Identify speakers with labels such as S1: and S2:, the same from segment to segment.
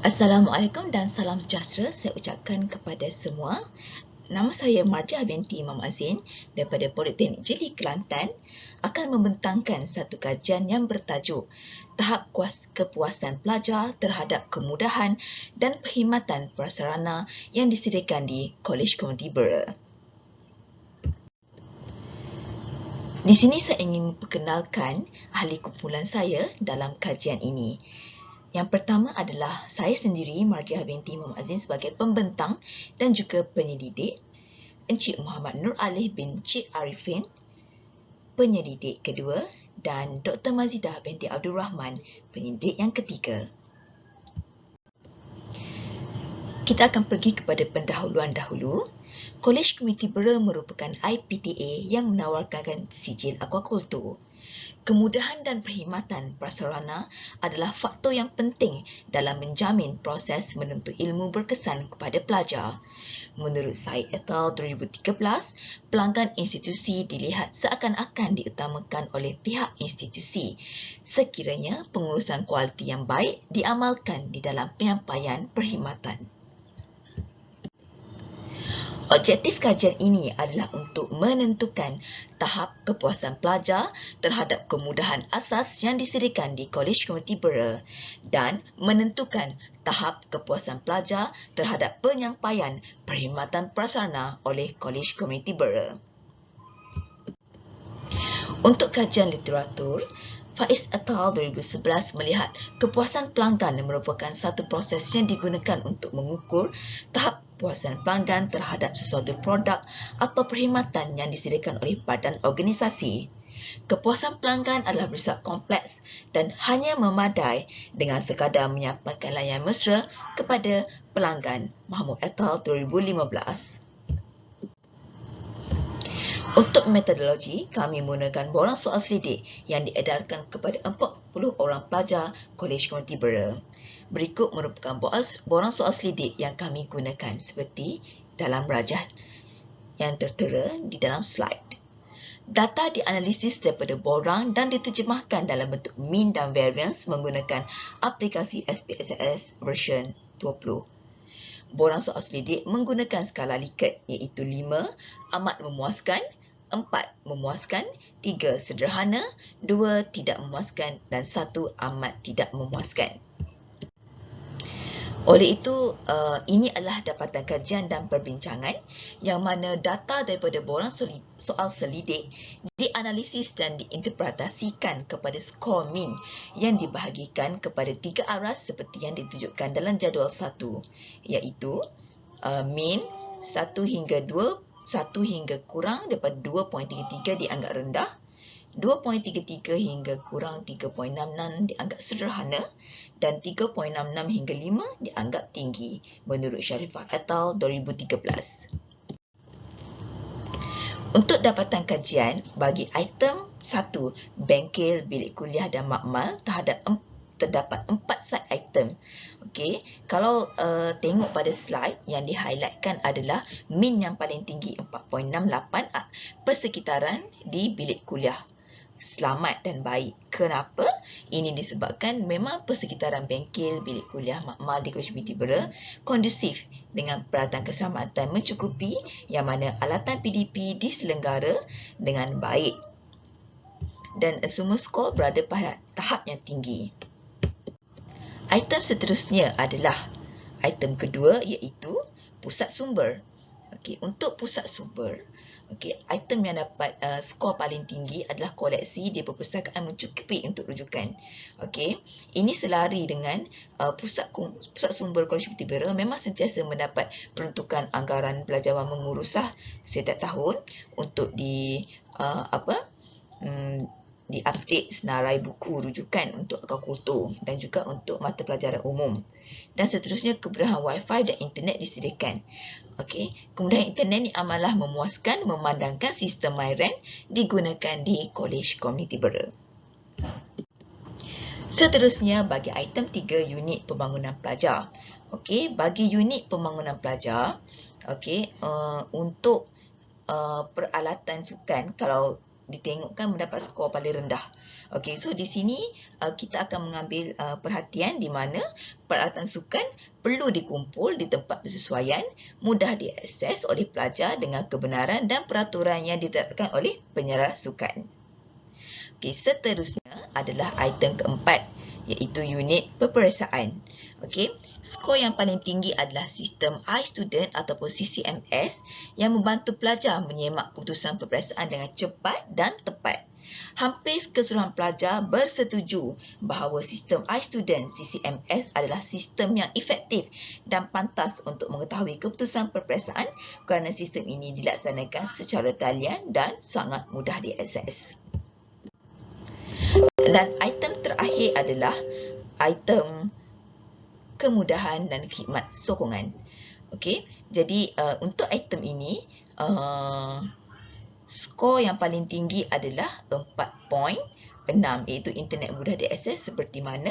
S1: Assalamualaikum dan salam sejahtera saya ucapkan kepada semua. Nama saya Marjah binti Imam Azin daripada Politeknik Jeli Kelantan akan membentangkan satu kajian yang bertajuk Tahap Kepuasan Pelajar Terhadap Kemudahan dan Perkhidmatan Prasarana yang disediakan di Kolej Komuniti Bera. Di sini saya ingin memperkenalkan ahli kumpulan saya dalam kajian ini. Yang pertama adalah saya sendiri, Marjah binti Imam Azin sebagai pembentang dan juga penyelidik. Encik Muhammad Nur Alif bin Cik Arifin, penyelidik kedua. Dan Dr. Mazidah binti Abdul Rahman, penyelidik yang ketiga. Kita akan pergi kepada pendahuluan dahulu. Kolej Komuniti Bera merupakan IPTA yang menawarkan sijil akuakultur. Kemudahan dan perkhidmatan prasarana adalah faktor yang penting dalam menjamin proses menuntut ilmu berkesan kepada pelajar. Menurut Said et al. 2013, pelanggan institusi dilihat seakan-akan diutamakan oleh pihak institusi sekiranya pengurusan kualiti yang baik diamalkan di dalam penyampaian perkhidmatan. Objektif kajian ini adalah untuk menentukan tahap kepuasan pelajar terhadap kemudahan asas yang disediakan di Kolej Komuniti Bera dan menentukan tahap kepuasan pelajar terhadap penyampaian perkhidmatan prasarana oleh Kolej Komuniti Bera. Untuk kajian literatur, Faiz et al. 2011 melihat kepuasan pelanggan merupakan satu proses yang digunakan untuk mengukur tahap kepuasan pelanggan terhadap sesuatu produk atau perkhidmatan yang disediakan oleh badan organisasi. Kepuasan pelanggan adalah bersifat kompleks dan hanya memadai dengan sekadar menyampaikan layanan mesra kepada pelanggan. Mahmud et al. 2015. Untuk metodologi, kami menggunakan borang soal selidik yang diedarkan kepada 40 orang pelajar Kolej Komuniti Bera. Berikut merupakan borang soal selidik yang kami gunakan seperti dalam rajah yang tertera di dalam slide. Data dianalisis daripada borang dan diterjemahkan dalam bentuk mean dan variance menggunakan aplikasi SPSS version 20. Borang soal selidik menggunakan skala Likert iaitu 5 amat memuaskan, 4 memuaskan, 3 sederhana, 2 tidak memuaskan dan 1 amat tidak memuaskan. Oleh itu, ini adalah dapatan kajian dan perbincangan yang mana data daripada borang soal selidik dianalisis dan diinterpretasikan kepada skor min yang dibahagikan kepada 3 aras seperti yang ditunjukkan dalam jadual 1, iaitu min 1 hingga 2, 1 hingga kurang daripada 2.33 dianggap rendah, 2.33 hingga kurang 3.66 dianggap sederhana dan 3.66 hingga 5 dianggap tinggi menurut Sharifah et al. 2013. Untuk dapatan kajian bagi item 1, bengkel, bilik kuliah dan makmal terdapat 4 side item. Okey, kalau tengok pada slide yang di-highlightkan adalah min yang paling tinggi 4.68 persekitaran di bilik kuliah. Selamat dan baik. Kenapa? Ini disebabkan memang persekitaran bengkel, bilik kuliah, makmal di Kolej Komuniti Bera kondusif dengan peralatan keselamatan mencukupi yang mana alatan PDP diselenggara dengan baik. Dan semua skor berada pada tahap yang tinggi. Item seterusnya adalah item kedua iaitu pusat sumber. Okey, untuk pusat sumber, okey, item yang dapat skor paling tinggi adalah koleksi di perpustakaan mencukupi untuk rujukan. Okey, ini selari dengan pusat sumber Kolej Komuniti Bera memang sentiasa mendapat peruntukan anggaran pelajaran mengurusah setiap tahun untuk diupdate senarai buku rujukan untuk akuakultur dan juga untuk mata pelajaran umum. Dan seterusnya kemudahan Wi-Fi dan internet disediakan. Okey, kemudahan internet ini amalah memuaskan memandangkan sistem MyRan digunakan di Kolej Komuniti Bera. Seterusnya bagi item 3, unit pembangunan pelajar. Okey, bagi unit pembangunan pelajar, okey, untuk peralatan sukan, kalau ditengokkan mendapat skor paling rendah. Okey, so di sini kita akan mengambil perhatian di mana peralatan sukan perlu dikumpul di tempat bersesuaian, mudah diakses oleh pelajar dengan kebenaran dan peraturan yang ditetapkan oleh penyarah sukan. Okey, seterusnya adalah item keempat, iaitu unit peperiksaan. Okey, skor yang paling tinggi adalah sistem iStudent ataupun CCMS yang membantu pelajar menyemak keputusan peperiksaan dengan cepat dan tepat. Hampir keseluruhan pelajar bersetuju bahawa sistem iStudent CCMS adalah sistem yang efektif dan pantas untuk mengetahui keputusan peperiksaan kerana sistem ini dilaksanakan secara talian dan sangat mudah diakses. Dan item terakhir adalah item kemudahan dan khidmat sokongan. Okey, jadi untuk item ini skor yang paling tinggi adalah 4.6, iaitu internet mudah diakses seperti mana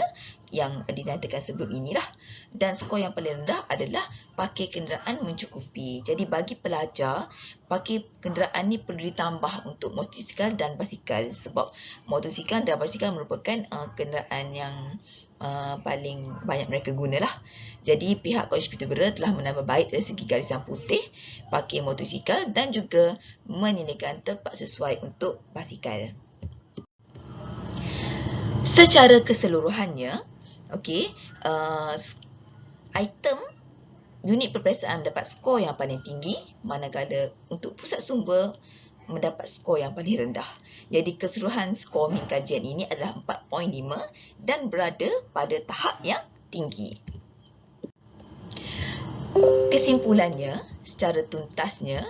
S1: yang dinyatakan sebelum inilah. Dan skor yang paling rendah adalah pakai kenderaan mencukupi. Jadi bagi pelajar, pakai kenderaan ni perlu ditambah untuk motosikal dan basikal, sebab motosikal dan basikal merupakan kenderaan yang paling banyak mereka gunalah. Jadi pihak Kolej Peterborough telah menambah baik dari segi garisan putih, pakai motosikal dan juga menilaikan tempat sesuai untuk basikal. Secara keseluruhannya, okey, item unit peperiksaan mendapat skor yang paling tinggi, manakala untuk pusat sumber mendapat skor yang paling rendah. Jadi keseluruhan skor min kajian ini adalah 4.5 dan berada pada tahap yang tinggi. Kesimpulannya, secara tuntasnya,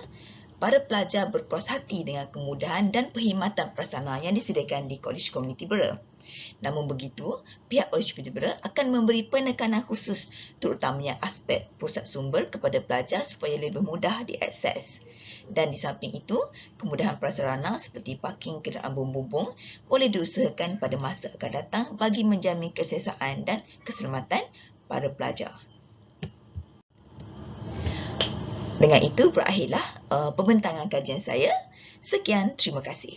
S1: para pelajar berpuas hati dengan kemudahan dan perkhidmatan prasarana yang disediakan di Kolej Komuniti Bera. Namun begitu, pihak Kolej Peterborough akan memberi penekanan khusus terutamanya aspek pusat sumber kepada pelajar supaya lebih mudah diakses. Dan di samping itu, kemudahan prasarana seperti parking kenderaan bumbung boleh diusahakan pada masa akan datang bagi menjamin keselesaan dan keselamatan para pelajar. Dengan itu berakhirlah pembentangan kajian saya. Sekian, terima kasih.